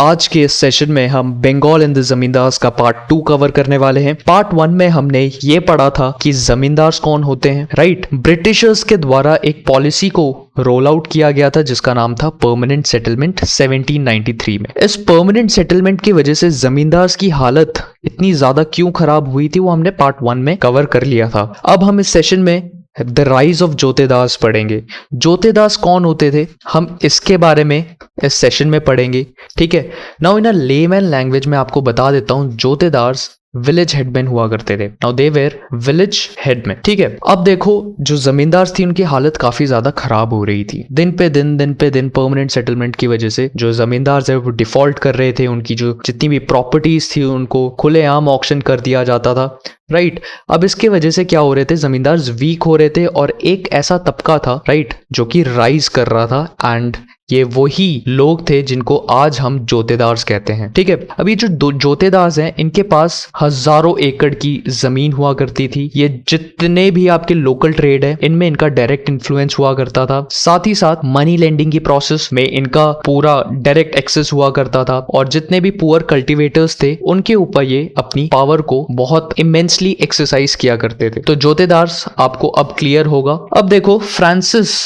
आज के इस सेशन में हम बंगाल एंड द जमींदार्स का पार्ट 2 कवर करने वाले हैं। पार्ट 1 में हमने ये पढ़ा था कि जमींदार्स कौन होते हैं, राइट। ब्रिटिशर्स के द्वारा एक पॉलिसी को रोल आउट किया गया था जिसका नाम था परमानेंट सेटलमेंट 1793 में। इस परमानेंट सेटलमेंट की वजह से जमींदार्स की हालत इतनी ज्यादा क्यों खराब हुई थी वो हमने पार्ट 1 में कवर कर लिया था। अब हम इस सेशन में द राइज ऑफ जोतेदास पढ़ेंगे। जोतेदास कौन होते थे हम इसके बारे में इस सेशन में पढ़ेंगे, ठीक है। Now in a layman language में आपको बता देता हूं, जोतेदार्स विलेज हेडमैन हुआ करते थे। Now they were village headman, ठीक है। अब देखो जो जमींदार थी उनकी हालत काफी ज्यादा खराब हो रही थी। दिन पे दिन परमानेंट सेटलमेंट की वजह से जो जमींदार है वो डिफॉल्ट कर रहे थे। उनकी जो जितनी भी प्रॉपर्टीज थी उनको खुलेआम ऑक्शन कर दिया जाता था, राइट। अब इसके वजह से क्या हो रहे थे, जमींदार वीक हो रहे थे और एक ऐसा तबका था, राइट, जो कि राइज कर रहा था एंड ये वही लोग थे जिनको आज हम जोतेदार्स कहते हैं, ठीक है। अब ये जो जोतेदार्स हैं इनके पास हजारों एकड़ की जमीन हुआ करती थी। ये जितने भी आपके लोकल ट्रेड है इनमें इनका डायरेक्ट इन्फ्लुएंस हुआ करता था। साथ ही साथ मनी लेंडिंग की प्रोसेस में इनका पूरा डायरेक्ट एक्सेस हुआ करता था और जितने भी पुअर कल्टिवेटर्स थे उनके ऊपर ये अपनी पावर को बहुत इमेंसली एक्सरसाइज किया करते थे। तो जोतेदार्स आपको अब क्लियर होगा। अब देखो फ्रांसिस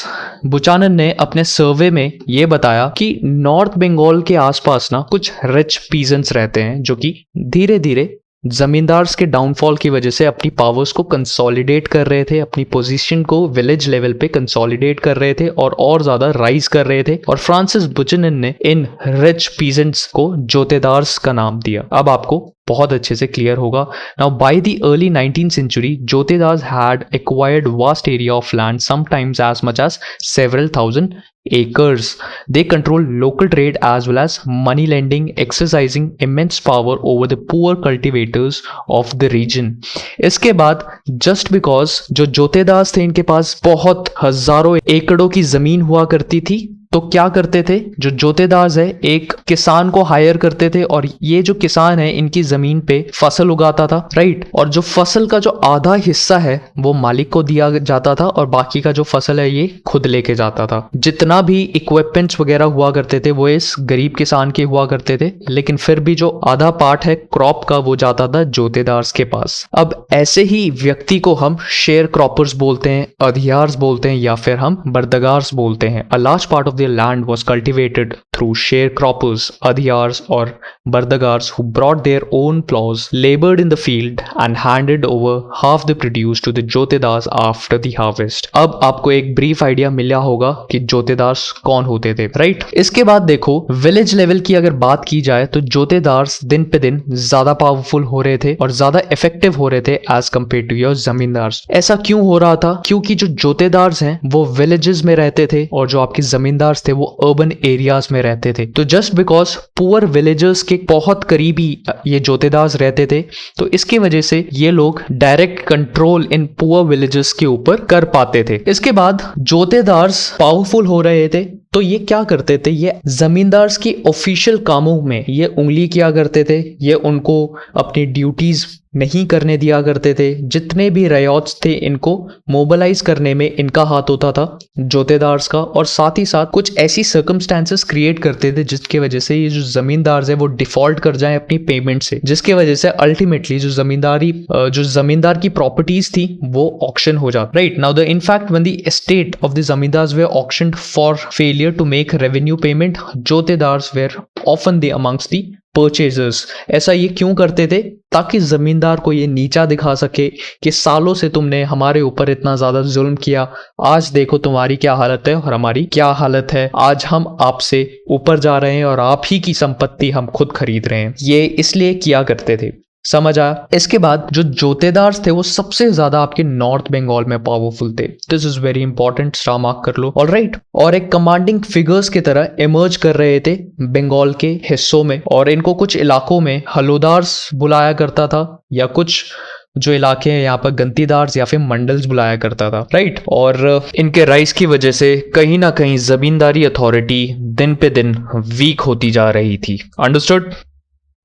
बुचानन ने अपने सर्वे में ये बताया कि नॉर्थ बंगाल के आसपास ना कुछ रिच पीजेंट्स रहते हैं जो कि धीरे धीरे जमींदार्स के डाउनफॉल की वजह से अपनी पावर्स को कंसोलिडेट कर रहे थे, अपनी पोजीशन को विलेज लेवल पे कंसोलिडेट कर रहे थे और ज्यादा राइज कर रहे थे। और फ्रांसिस बुचानन ने इन रिच पीजेंट्स को जोतेदार्स का नाम दिया। अब आपको बहुत अच्छे से क्लियर होगा। Now by the early 19th century, jotedars had acquired vast area of land, sometimes as much as several thousand acres. They controlled local trade as well as money lending, exercising immense power over the poor cultivators of the region. इसके बाद just because जो जोतेदार्स थे इनके पास बहुत हजारों एकड़ों की जमीन हुआ करती थी, तो क्या करते थे, जो जोतेदार्स है एक किसान को हायर करते थे और ये जो किसान है इनकी जमीन पे फसल उगाता था, राइट। और जो फसल का जो आधा हिस्सा है वो मालिक को दिया जाता था और बाकी का जो फसल है ये खुद लेके जाता था। जितना भी इक्विपमेंट्स वगैरह हुआ करते थे वो इस गरीब किसान के हुआ करते थे, लेकिन फिर भी जो आधा पार्ट है क्रॉप का वो जाता था जोतेदार्स के पास। अब ऐसे ही व्यक्ति को हम शेयर क्रॉपर्स बोलते हैं, अधियार्स बोलते हैं या फिर हम बर्दगार्स बोलते हैं। A large part of land was cultivated through sharecroppers, adhiyars or bardagars who brought their own plows, labored in the field and handed over half the produce to the jotedars after the harvest. अब आपको एक brief idea मिला होगा कि जोतेदार्स कौन होते थे, right. इसके बाद देखो विलेज लेवल की अगर बात की जाए तो जोतेदार्स दिन पे दिन ज्यादा पावरफुल हो रहे थे और ज्यादा इफेक्टिव हो रहे थे as compare to your zamindars. ऐसा क्यों हो रहा था, क्योंकि जो जोतेदार्स हैं वो विलेजेस में रहते थे और जो आपके जमींदार थे वो अर्बन एरियाज में रहते थे। तो जस्ट बिकॉज पुअर विलेजर्स के बहुत करीबी ये जोतेदार्स रहते थे तो इसकी वजह से ये लोग direct control in poor villages के ऊपर कर पाते थे। इसके बाद जोतेदार्स पावरफुल हो रहे थे तो ये क्या करते थे, ये जमींदार्स की ऑफिशियल कामों में ये उंगली किया करते थे, ये उनको अपनी ड्यूटीज नहीं करने दिया करते थे। जितने भी रयौत्स थे इनको मोबिलाइज करने में इनका हाथ होता था जोतेदार्स का, और साथ ही साथ कुछ ऐसी सर्कमस्टेंसेस क्रिएट करते थे जिसके वजह से ये जो जमींदार है वो डिफॉल्ट कर जाए अपनी पेमेंट से, जिसके वजह से अल्टीमेटली जो जमींदार की प्रॉपर्टीज थी वो ऑक्शन हो जाती, right. Now the in fact when the estate of the zamindars were auctioned for failure to make revenue payment, jotedars were often the amongst the purchasers. ऐसा ये क्यों करते थे, ताकि जमींदार को ये नीचा दिखा सके कि सालों से तुमने हमारे ऊपर इतना ज्यादा जुल्म किया, आज देखो तुम्हारी क्या हालत है और हमारी क्या हालत है, आज हम आपसे ऊपर जा रहे हैं और आप ही की संपत्ति हम खुद खरीद रहे हैं। ये इसलिए किया करते थे, समझ आया। इसके बाद जो जोतेदार्स थे वो सबसे ज्यादा आपके नॉर्थ बंगाल में पावरफुल थे। This is very important, star mark कर लो, ऑलराइट। और एक कमांडिंग फिगर्स की तरह इमर्ज कर रहे थे बंगाल के हिस्सों में, और इनको कुछ इलाकों में हलोदार्स बुलाया करता था या कुछ जो इलाके हैं यहाँ पर गंतीदार्स या फिर मंडल्स बुलाया करता था, राइट। और इनके राइज की वजह से कहीं ना कहीं जमींदारी अथॉरिटी दिन पे दिन वीक होती जा रही थी। अंडरस्टूड।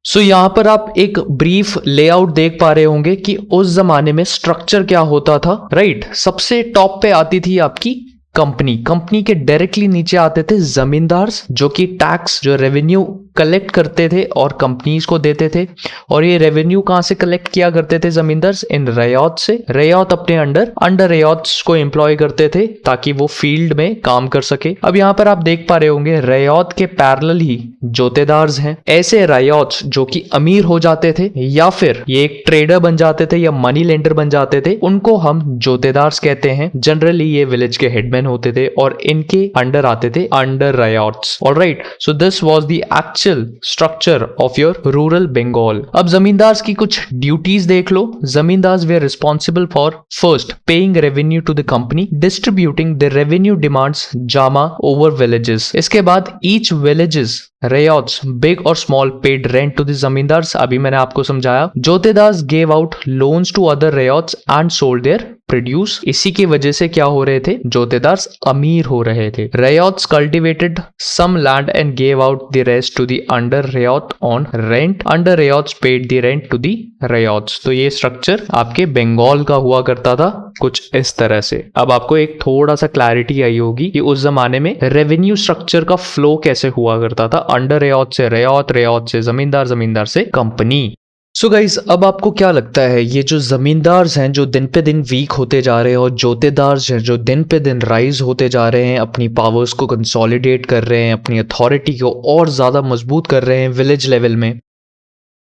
सो यहाँ पर आप एक ब्रीफ लेआउट देख पा रहे होंगे कि उस जमाने में स्ट्रक्चर क्या होता था, राइट। सबसे टॉप पे आती थी आपकी कंपनी के डायरेक्टली नीचे आते थे जमींदार्स, जो कि टैक्स जो रेवेन्यू कलेक्ट करते थे और कंपनीज को देते थे। और ये रेवेन्यू कहां से कलेक्ट किया करते थे जमींदार? इन रयात से। रयात अपने अंडर रयाट्स को एम्प्लॉय करते थे ताकि वो फील्ड में काम कर सके। अब यहाँ पर आप देख पा रहे होंगे रयात के पैरेलल ही जोतेदार्स हैं। ऐसे रयाट्स जो कि अमीर हो जाते थे या फिर ये एक ट्रेडर बन जाते थे या मनी लेंडर बन जाते थे, उनको हम जोतेदार्स कहते हैं। जनरली ये विलेज के हेडमैन होते थे और इनके अंडर आते थे under ryots. Alright, so this was the actual structure of your rural Bengal. अब जमींदार्स की कुछ ड्यूटीज देख लो। Zamindars were responsible for first paying revenue to the company, distributing the revenue demands jama over villages. इसके बाद ईच विलेजेस रयाट्स बिग और small paid rent to the zamindars. अभी मैंने आपको समझाया। Jotedars gave out loans to other ryots and sold their produce. इसी की वजह से क्या हो रहे थे? जोतेदार्स अमीर हो रहे थे। Ryots cultivated some land and gave out the rest to the under ryot on rent. Under ryots paid the rent to the ryots. तो ये स्ट्रक्चर आपके बंगाल का हुआ करता था कुछ इस तरह से। अब आपको एक थोड़ा सा क्लैरिटी आई होगी कि उस जमाने में रेवेन्यू स्ट्रक्चर का फ्लो कैसे हुआ करता था। अंडर रयाट से रयाट, रयाट से जमींदार, जमींदार से कंपनी। सो गाइज, अब आपको क्या लगता है ये जो जमींदार्स हैं जो दिन पे दिन वीक होते जा रहे हैं और जोतेदार्स हैं जो दिन पे दिन राइज होते जा रहे हैं, अपनी पावर्स को कंसोलिडेट कर रहे हैं, अपनी अथॉरिटी को और ज्यादा मजबूत कर रहे हैं विलेज लेवल में,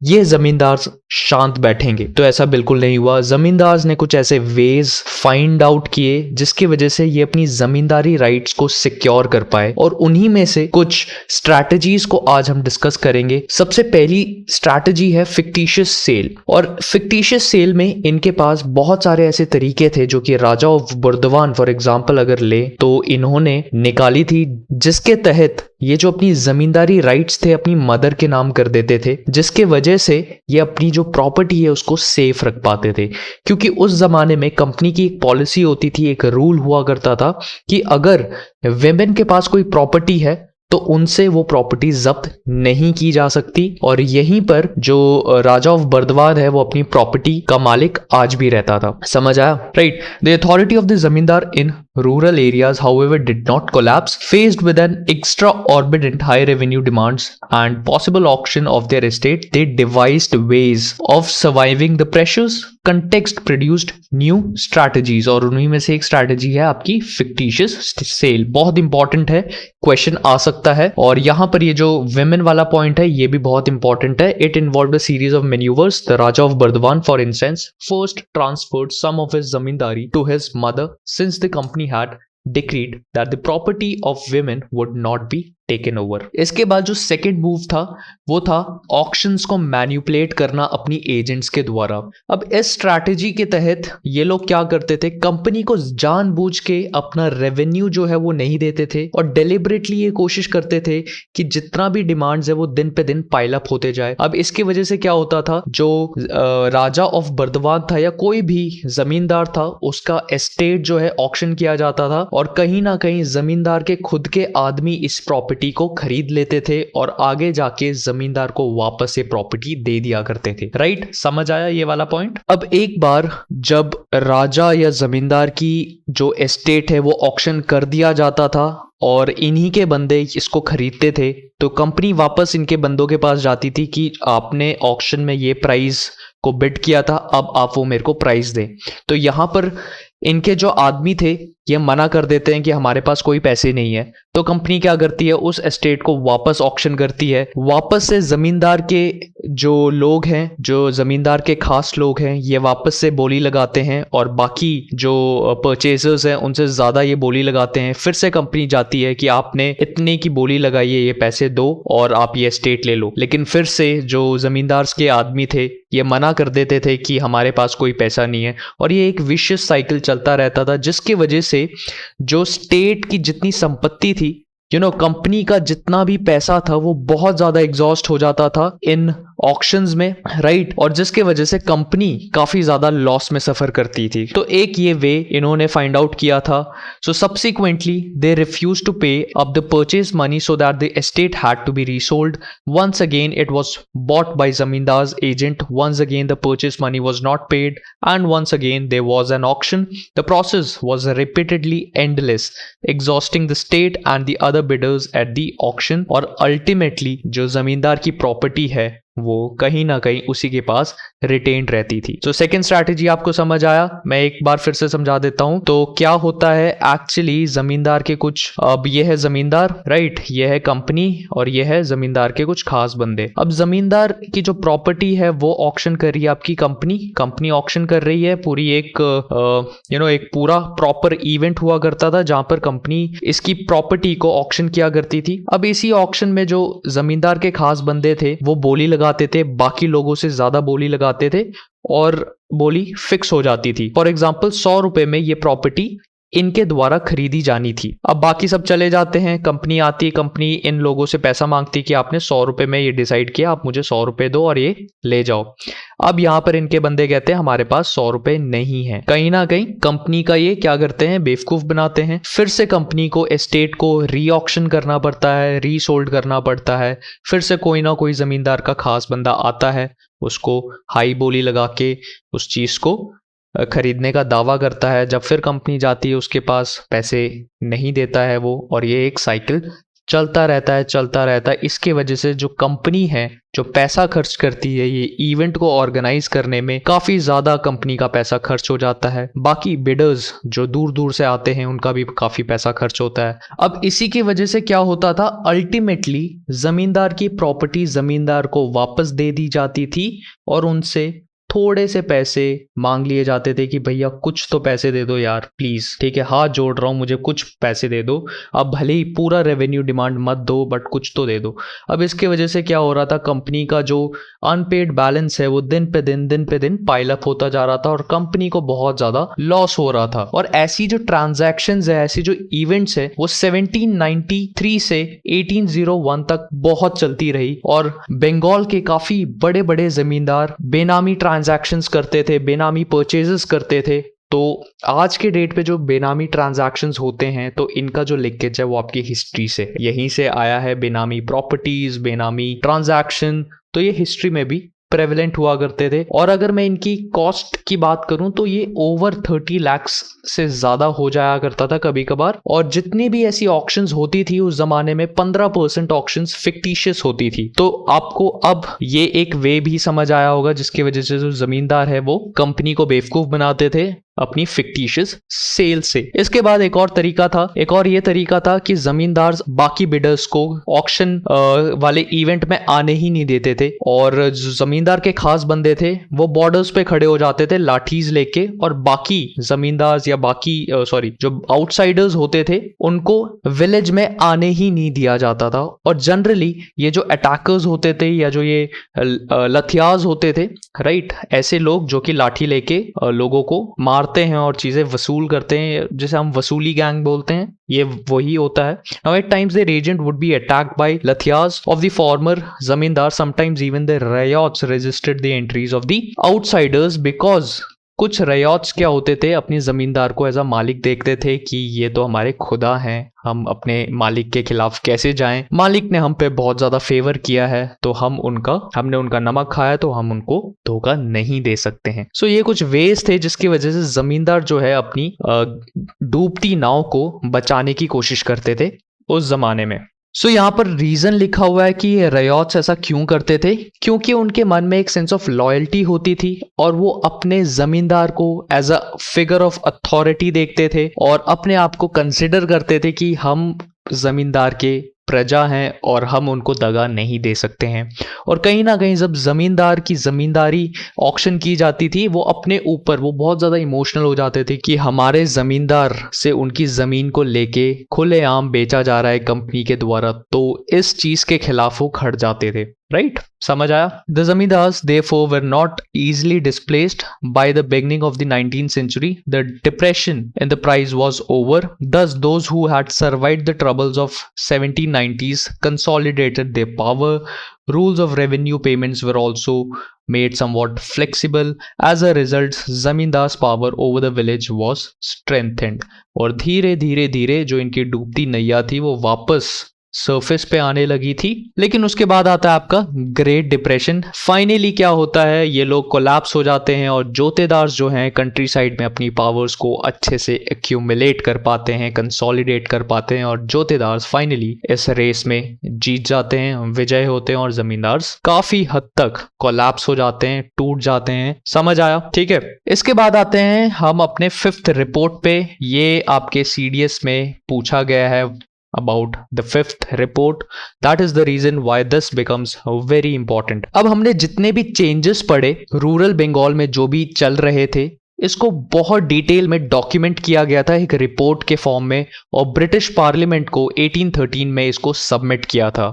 ये जमींदार्स शांत बैठेंगे? तो ऐसा बिल्कुल नहीं हुआ। जमींदार्स ने कुछ ऐसे वेज फाइंड आउट किए जिसकी वजह से ये अपनी जमींदारी राइट्स को सिक्योर कर पाए और उन्हीं में से कुछ स्ट्रैटेजीज को आज हम डिस्कस करेंगे। सबसे पहली स्ट्रैटेजी है फिक्टिशियस सेल। और फिक्टिशियस सेल में इनके पास बहुत सारे ऐसे तरीके थे जो कि राजा ऑफ बुर्दवान फॉर एग्जाम्पल अगर ले तो इन्होंने निकाली थी, जिसके तहत ये जो अपनी जमींदारी राइट्स थे अपनी मदर के नाम कर देते थे, जिसके वजह से ये अपनी जो प्रॉपर्टी है उसको सेफ रख पाते थे। क्योंकि उस जमाने में कंपनी की एक पॉलिसी होती थी, एक रूल हुआ करता था कि अगर विमेन के पास कोई प्रॉपर्टी है तो उनसे वो प्रॉपर्टी जब्त नहीं की जा सकती। और यहीं पर जो राजा ऑफ बर्दवान है वो अपनी प्रॉपर्टी का मालिक आज भी रहता था। समझ आया? Right. The authority of the जमींदार इन rural areas however did not collapse. Faced with an extraordinary high revenue demands and possible auction of their estate, they devised ways of surviving the pressures. Context produced new strategies और उन्हीं में से एक strategy है आपकी fictitious sale। बहुत important है, question आ सकता है। और यहाँ पर ये जो women वाला पॉइंट है ये भी बहुत इंपॉर्टेंट है। It involved a series of maneuvers. The Raja of Burdwan, for instance, first transferred some of his zamindari to his mother since the company had decreed that the property of women would not be taken over. इसके बाद जो second move था वो था auctions को manipulate करना अपनी agents के द्वारा। अब इस स्ट्रैटेजी के तहत ये लोग क्या करते थे, कंपनी को जानबूझ के अपना रेवेन्यू जो है वो नहीं देते थे और डेलिबरेटली ये कोशिश करते थे कि जितना भी डिमांड्स है वो दिन पे दिन पाइल अप होते जाए। अब इसकी वजह से क्या होता था, जो राजा ऑफ बर्दवान था या कोई भी जमींदार था उसका एस्टेट जो है ऑक्शन किया जाता था और कहीं ना कहीं जमींदार के खुद के आदमी इस प्रॉपर्टी को खरीद लेते थे और आगे जाके जमींदार को वापस से प्रॉपर्टी दे दिया करते थे। राइट, समझ आया ये वाला पॉइंट? अब एक बार जब राजा या जमींदार की जो एस्टेट है वो ऑक्शन कर दिया जाता था और इन्हीं के बंदे इसको खरीदते थे तो कंपनी वापस इनके बंदों के पास जाती थी कि आपने ऑक्शन में ये प्राइस को बिड किया था, अब आप वो मेरे को प्राइस दें। तो यहां पर इनके जो आदमी थे ये मना कर देते हैं कि हमारे पास कोई पैसे नहीं है। तो कंपनी क्या करती है, उस एस्टेट को वापस ऑक्शन करती है। वापस से जमींदार के जो लोग हैं, जो जमींदार के खास लोग हैं, ये वापस से बोली लगाते हैं और बाकी जो परचेजर्स हैं उनसे ज्यादा ये बोली लगाते हैं। फिर से कंपनी जाती है कि आपने इतने की बोली लगाई है, ये पैसे दो और आप ये एस्टेट ले लो। लेकिन फिर से जो जमींदार के आदमी थे ये मना कर देते थे कि हमारे पास कोई पैसा नहीं है और ये एक विशियस साइकिल चलता रहता था, जिसकी वजह से जो स्टेट की जितनी संपत्ति थी, कंपनी का जितना भी पैसा था वो बहुत ज्यादा एग्जॉस्ट हो जाता था इन ऑक्शंस में, राइट, और जिसके वजह से कंपनी काफी ज्यादा लॉस में सफर करती थी। तो एक ये वे इन्होंने फाइंड आउट किया था। So subsequently they refuse to pay up the purchase money so that the estate had to be resold. Once again it was bought by zamindars agent, once again the purchase money was not paid, and once again there was an auction. The process was repeatedly endless, exhausting the state and the other bidders at the auction. और ultimately जो जमींदार की property है वो कहीं ना कहीं उसी के पास रिटेन्ड रहती थी। तो सेकंड स्ट्रैटेजी आपको समझ आया, मैं एक बार फिर से समझा देता हूं। तो क्या होता है एक्चुअली, जमींदार के कुछ, अब ये है जमींदार, राइट, ये है कंपनी, और ये है जमींदार के कुछ खास बंदे। अब जमींदार की जो प्रॉपर्टी है वो ऑक्शन कर रही है आपकी कंपनी ऑक्शन कर रही है। पूरी एक एक पूरा प्रॉपर इवेंट हुआ करता था जहां पर कंपनी इसकी प्रॉपर्टी को ऑक्शन किया करती थी। अब इसी ऑक्शन में जो जमींदार के खास बंदे थे वो बोली लगाते थे, बाकी लोगों से ज्यादा बोली लगाते थे और बोली फिक्स हो जाती थी। फॉर एग्जाम्पल 100 रुपए में ये प्रॉपर्टी इनके द्वारा खरीदी जानी थी। अब बाकी सब चले जाते हैं, कंपनी आती है, कंपनी इन लोगों से पैसा मांगती कि आपने 100 रुपए में ये डिसाइड किया, आप मुझे 100 रुपए दो और ये ले जाओ। अब यहां पर इनके बंदे कहते हैं हमारे पास 100 रुपए नहीं है। कहीं ना कहीं कंपनी का ये क्या करते हैं, बेवकूफ बनाते हैं। फिर से कंपनी को एस्टेट को री ऑक्शन करना पड़ता है, रीसोल्ड करना पड़ता है। फिर से कोई ना कोई जमींदार का खास बंदा आता है, उसको हाई बोली लगा के उस चीज को खरीदने का दावा करता है। जब फिर कंपनी जाती है उसके पास, पैसे नहीं देता है वो, और ये एक साइकिल चलता रहता है। इसके वजह से जो कंपनी है जो पैसा खर्च करती है ये इवेंट को ऑर्गेनाइज करने में, काफी ज्यादा कंपनी का पैसा खर्च हो जाता है। बाकी बिडर्स जो दूर दूर से आते हैं उनका भी काफी पैसा खर्च होता है। अब इसी की वजह से क्या होता था, अल्टीमेटली जमींदार की प्रॉपर्टी जमींदार को वापस दे दी जाती थी और उनसे थोड़े से पैसे मांग लिए जाते थे कि भैया कुछ तो पैसे दे दो यार प्लीज, ठीक है, हाथ जोड़ रहा हूं, मुझे कुछ पैसे दे दो। अब भले ही पूरा रेवेन्यू डिमांड मत दो बट कुछ तो दे दो। अब इसके वजह से क्या हो रहा था, कंपनी का जो अनपेड बैलेंस है वो दिन पे दिन पाइल अप होता जा रहा था और कंपनी को बहुत ज्यादा लॉस हो रहा था। और ऐसी जो ट्रांजैक्शंस है, ऐसी जो इवेंट्स है, वो 1793 से 1801 तक बहुत चलती रही और बंगाल के काफी बड़े बड़े जमींदार बेनामी ट्रांजैक्शंस करते थे, बेनामी परचेजेस करते थे। तो आज के डेट पे जो बेनामी ट्रांजैक्शंस होते हैं तो इनका जो लिंकेज है वो आपकी हिस्ट्री से, यहीं से आया है। बेनामी प्रॉपर्टीज, बेनामी ट्रांजैक्शन, तो ये हिस्ट्री में भी प्रेवलेंट हुआ करते थे। और अगर मैं इनकी कॉस्ट की बात करूं तो ये ओवर 30 lakhs से ज्यादा हो जाया करता था कभी कभार। और जितनी भी ऐसी ऑक्शंस होती थी उस जमाने में 15% ऑक्शंस फिक्टिशियस होती थी। तो आपको अब ये एक वे भी समझ आया होगा जिसकी वजह से जो जमींदार है वो कंपनी को बेवकूफ बनाते थे अपनी फिक्टिशियस सेल से। इसके बाद एक और ये तरीका था कि जमींदार बाकी बिडर्स को ऑक्शन वाले इवेंट में आने ही नहीं देते थे और जो जमींदार के खास बंदे थे वो बॉर्डर्स पे खड़े हो जाते थे लाठीज लेके, और बाकी जमींदार या जो आउटसाइडर्स होते थे उनको विलेज में आने ही नहीं दिया जाता था। और जनरली ये जो अटैकर्स होते थे या जो ये लथियाज होते थे, राइट, ऐसे लोग जो कि लाठी लेके लोगों को मारते हैं और चीजें वसूल करते हैं, जिसे हम वसूली गैंग बोलते हैं, ये वही होता है। Now at times their agent would be attacked by lathias of the former zamindar. Sometimes even the ryots resisted the entries of the outsiders because कुछ रयोट्स क्या होते थे, अपनी जमींदार को एज अ मालिक देखते थे कि ये तो हमारे खुदा हैं, हम अपने मालिक के खिलाफ कैसे जाएं, मालिक ने हम पे बहुत ज्यादा फेवर किया है तो हमने उनका नमक खाया तो हम उनको धोखा नहीं दे सकते हैं। सो ये कुछ वेज थे जिसकी वजह से जमींदार जो है अपनी डूबती नाव को बचाने की कोशिश करते थे उस जमाने में। सो यहाँ पर रीजन लिखा हुआ है कि ये रयोट्स ऐसा क्यों करते थे, क्योंकि उनके मन में एक सेंस ऑफ लॉयल्टी होती थी और वो अपने जमींदार को as a figure of authority देखते थे और अपने आप को कंसिडर करते थे कि हम जमींदार के प्रजा हैं और हम उनको दगा नहीं दे सकते हैं। और कहीं ना कहीं जब जमींदार की जमींदारी ऑक्शन की जाती थी वो अपने ऊपर वो बहुत ज़्यादा इमोशनल हो जाते थे कि हमारे जमींदार से उनकी ज़मीन को लेके खुलेआम बेचा जा रहा है कंपनी के द्वारा, तो इस चीज़ के खिलाफ वो खड़ जाते थे। राइट, समझ आया? The zamindars therefore were not easily displaced by the beginning of the 19th century. The depression in the price was over. Thus, those who had survived the troubles of 1790s consolidated their power. Rules of revenue payments were also made somewhat flexible. As a result, zamindars power over the village was strengthened. और धीरे धीरे धीरे जो इनकी डूबती नैया थी वो वापस सरफेस पे आने लगी थी। लेकिन उसके बाद आता है आपका ग्रेट डिप्रेशन। फाइनली क्या होता है, ये लोग कोलैप्स हो जाते हैं और जोतेदार जो हैं कंट्री साइड में अपनी पावर्स को अच्छे से एक्यूमुलेट कर पाते हैं, कंसोलिडेट कर पाते हैं और जोतेदार फाइनली इस रेस में जीत जाते हैं, विजय होते हैं और जमींदार काफी हद तक कोलैप्स हो जाते हैं, टूट जाते हैं। समझ आया? ठीक है, इसके बाद आते हैं हम अपने 5th रिपोर्ट पे। ये आपके CDS में पूछा गया है about the 5th report. That is the reason why this becomes very important. अब हमने जितने भी चेंजेस पढ़े रूरल बंगाल में जो भी चल रहे थे, इसको बहुत डिटेल में डॉक्यूमेंट किया गया था एक रिपोर्ट के फॉर्म में और ब्रिटिश पार्लियामेंट को 1813 में इसको सबमिट किया था।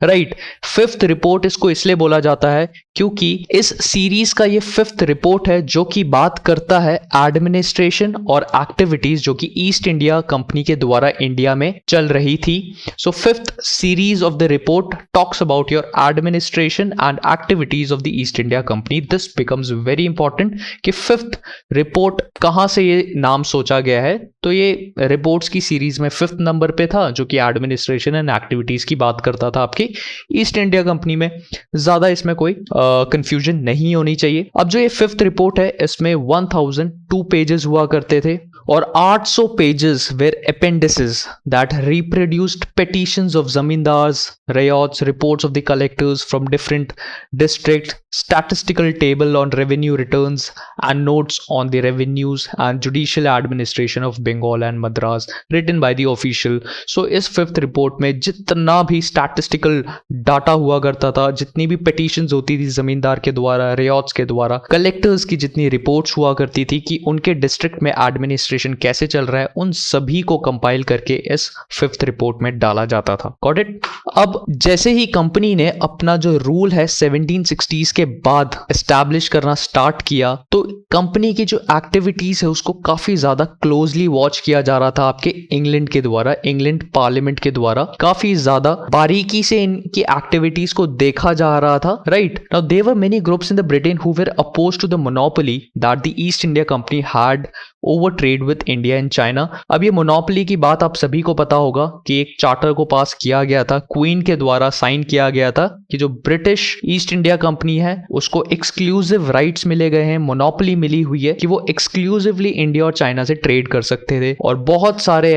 राइट, 5th रिपोर्ट इसको इसलिए बोला जाता है क्योंकि इस सीरीज का ये 5th रिपोर्ट है जो कि बात करता है एडमिनिस्ट्रेशन और एक्टिविटीज जो कि ईस्ट इंडिया कंपनी के द्वारा इंडिया में चल रही थी। सो 5th series of the report talks about your administration and activities of the East India company. This becomes very important कि 5th रिपोर्ट कहां से ये नाम सोचा गया है। तो ये रिपोर्ट्स की सीरीज में 5th नंबर पे था जो कि एडमिनिस्ट्रेशन एंड एक्टिविटीज की बात करता था आपकी ईस्ट इंडिया कंपनी में। ज्यादा इसमें कोई कंफ्यूजन नहीं होनी चाहिए। अब जो ये 5th रिपोर्ट है इसमें 1002 पेजेस हुआ करते थे और 800 pages were appendices that reproduced petitions of zamindars, ryots, reports of the collectors from different district, statistical table on revenue returns and notes on the revenues and judicial administration of Bengal and Madras written by the official. So इस 5th report में जितना भी statistical data हुआ करता था, जितनी भी petitions होती थी जमींदार के द्वारा, रेयॉट्स के द्वारा, कलेक्टर्स की जितनी रिपोर्ट्स हुआ करती थी कि उनके डिस्ट्रिक्ट में एडमिनिस्ट्रेशन कैसे चल रहा है, उन सभी को कंपाइल करके इस 5th रिपोर्ट में डाला जाता था। Got it? अब जैसे ही कंपनी ने अपना जो रूल है 1760s के बाद एस्टैब्लिश करना स्टार्ट किया तो कंपनी की जो एक्टिविटीज है उसको काफी ज्यादा क्लोजली वॉच किया जा रहा था आपके इंग्लैंड के द्वारा, इंग्लैंड पार्लियामेंट के द्वारा काफी ज्यादा बारीकी से इनकी एक्टिविटीज को देखा जा रहा था। Right, now there were many groups in the Britain who were opposed to the monopoly that the East India company had over trade with India and China. अब ये मोनोपोली की बात आप सभी को पता होगा कि एक चार्टर को पास किया गया था, क्वीन के द्वारा साइन किया गया था कि जो ब्रिटिश ईस्ट इंडिया कंपनी है उसको एक्सक्लूसिव राइट्स मिले गए हैं, मोनोपोली मिली हुई है कि वो एक्सक्लूसिवली इंडिया और चाइना से ट्रेड कर सकते थे। और बहुत सारे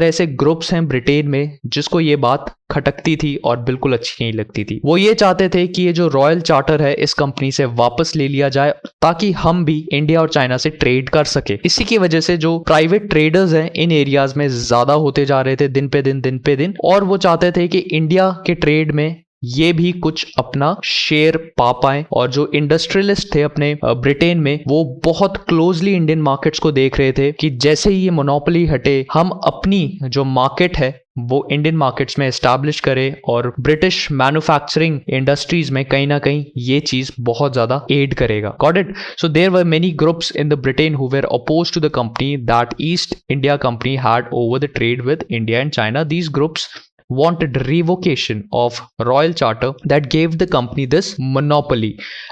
ऐसे ग्रुप्स हैं ब्रिटेन में जिसको ये बात खटकती थी और बिल्कुल अच्छी नहीं लगती थी। वो ये चाहते थे कि ये जो रॉयल चार्टर है इस कंपनी से वापस ले लिया जाए ताकि हम भी इंडिया और चाइना से ट्रेड कर सके। इसी की वजह से जो प्राइवेट ट्रेडर्स हैं इन एरियाज में ज्यादा होते जा रहे थे दिन पे दिन और वो चाहते थे कि इंडिया के ट्रेड में ये भी कुछ अपना शेयर पा पाए। और जो इंडस्ट्रियलिस्ट थे अपने ब्रिटेन में वो बहुत क्लोजली इंडियन मार्केट्स को देख रहे थे कि जैसे ही ये मोनोपोली हटे हम अपनी जो मार्केट है वो इंडियन मार्केट्स में एस्टैब्लिश करें और ब्रिटिश मैन्युफैक्चरिंग इंडस्ट्रीज में कहीं ना कहीं ये चीज बहुत ज्यादा एड करेगा। Got it? So there were many groups in the Britain who were opposed to the company that East India company had over the trade with India and China. These groups wanted revocation of royal charter that gave the company this monopoly.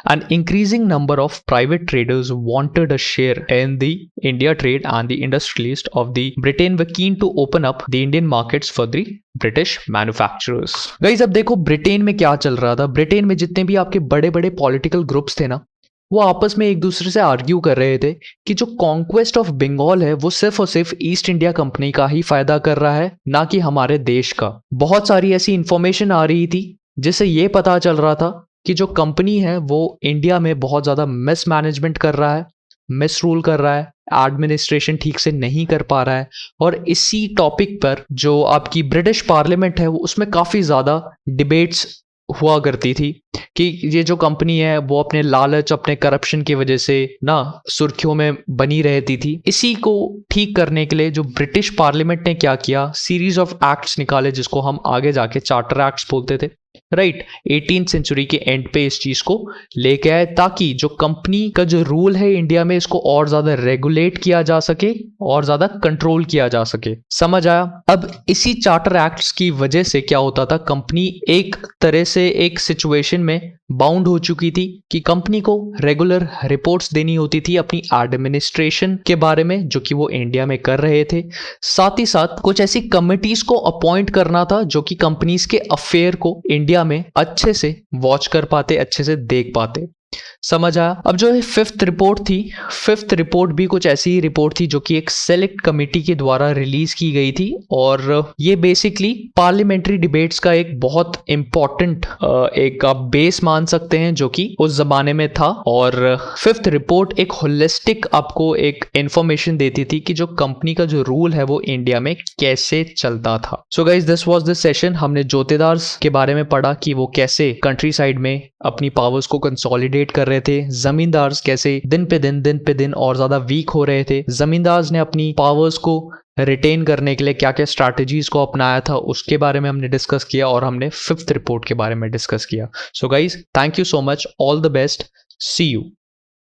An increasing number of private traders wanted a share in the India trade and the industrialists of the Britain were keen to open up the Indian markets for the British manufacturers. Guys अब देखो Britain में क्या चल रहा था। Britain में जितने भी आपके बड़े बड़े पॉलिटिकल ग्रुप्स थे ना वो आपस में एक दूसरे से आर्ग्यू कर रहे थे कि जो कॉन्क्वेस्ट ऑफ बंगाल है वो सिर्फ और सिर्फ ईस्ट इंडिया कंपनी का ही फायदा कर रहा है, ना कि हमारे देश का। बहुत सारी ऐसी इंफॉर्मेशन आ रही थी जिससे ये पता चल रहा था कि जो कंपनी है वो इंडिया में बहुत ज्यादा मिस मैनेजमेंट कर रहा है, मिस रूल कर रहा है, एडमिनिस्ट्रेशन ठीक से नहीं कर पा रहा है। और इसी टॉपिक पर जो आपकी ब्रिटिश पार्लियामेंट है उसमें काफी ज्यादा डिबेट्स हुआ करती थी कि ये जो कंपनी है वो अपने लालच, अपने करप्शन की वजह से ना सुर्खियों में बनी रहती थी। इसी को ठीक करने के लिए जो ब्रिटिश पार्लियामेंट ने क्या किया, सीरीज ऑफ एक्ट्स निकाले जिसको हम आगे जाके चार्टर एक्ट्स बोलते थे। राइट 18th सेंचुरी के एंड पे इस चीज को लेके आए ताकि जो कंपनी का जो रूल है इंडिया में इसको और ज्यादा रेगुलेट किया जा सके और ज्यादा कंट्रोल किया जा सके। समझ आया? अब इसी चार्टर एक्ट्स की वजह से क्या होता था, कंपनी एक तरह से एक सिचुएशन में बाउंड हो चुकी थी कि कंपनी को रेगुलर रिपोर्ट्स देनी होती थी अपनी एडमिनिस्ट्रेशन के बारे में, जो कि वो इंडिया में कर रहे थे। साथ ही साथ कुछ ऐसी कमिटीज को अपॉइंट करना था जो कि कंपनीज के अफेयर को इंडिया में अच्छे से वॉच कर पाते, अच्छे से देख पाते। समझ आया? अब जो है फिफ्थ रिपोर्ट थी, फिफ्थ रिपोर्ट भी कुछ ऐसी ही रिपोर्ट थी जो कि एक सेलेक्ट कमेटी के द्वारा रिलीज की गई थी और ये बेसिकली पार्लियामेंट्री डिबेट्स का एक बहुत इंपॉर्टेंट एक आप बेस मान सकते हैं जो कि उस जमाने में था। और फिफ्थ रिपोर्ट एक होलिस्टिक आपको एक इंफॉर्मेशन देती थी कि जो कंपनी का जो रूल है वो इंडिया में कैसे चलता था। So guys this was the session. हमने जोतेदार्स के बारे में पढ़ा कि वो कैसे कंट्री साइड में अपनी पावर्स को कंसोलिडेट कर रहे थे, जमींदार्स कैसे दिन पे दिन और ज्यादा वीक हो रहे थे, जमींदार्स ने अपनी पावर्स को रिटेन करने के लिए क्या क्या स्ट्रैटेजीज को अपनाया था उसके बारे में हमने डिस्कस किया और हमने फिफ्थ रिपोर्ट के बारे में डिस्कस किया। So guys thank you so much, all the best, see you.